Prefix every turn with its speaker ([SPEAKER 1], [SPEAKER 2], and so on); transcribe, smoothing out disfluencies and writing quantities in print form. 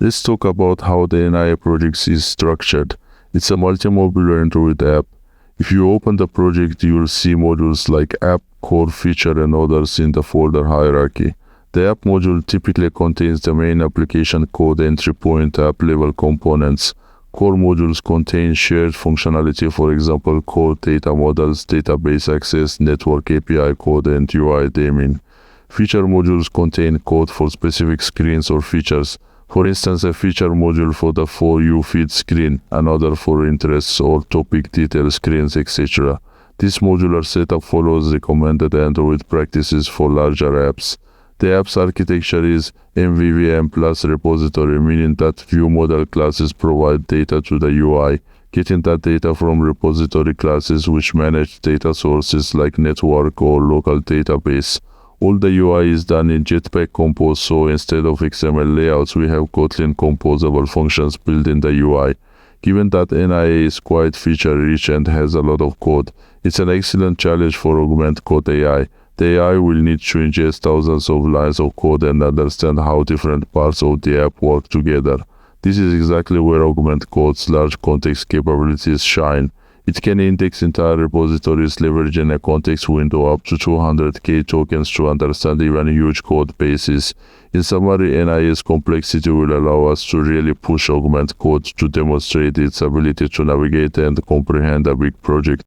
[SPEAKER 1] Let's talk about how the NIA project is structured. It's a multi-modular Android app. If you open the project, you will see modules like app, core, feature, and others in the folder hierarchy. The app module typically contains the main application code, entry point, app-level components. Core modules contain shared functionality, for example, core data models, database access, network API code, and UI daemon. Feature modules contain code for specific screens or features. For instance, a feature module for the For You feed screen, another for interests or topic detail screens, etc. This modular setup follows recommended Android practices for larger apps. The app's architecture is MVVM plus repository, meaning that view model classes provide data to the UI, getting that data from repository classes which manage data sources like network or local database. All the UI is done in Jetpack Compose, so instead of XML layouts, we have Kotlin composable functions built in the UI. Given that NIA is quite feature-rich and has a lot of code, it's an excellent challenge for Augment Code AI. The AI will need to ingest thousands of lines of code and understand how different parts of the app work together. This is exactly where Augment Code's large context capabilities shine. It can index entire repositories, leveraging a context window up to 200k tokens to understand even huge code bases. In summary, NIA's complexity will allow us to really push Augment Code to demonstrate its ability to navigate and comprehend a big project.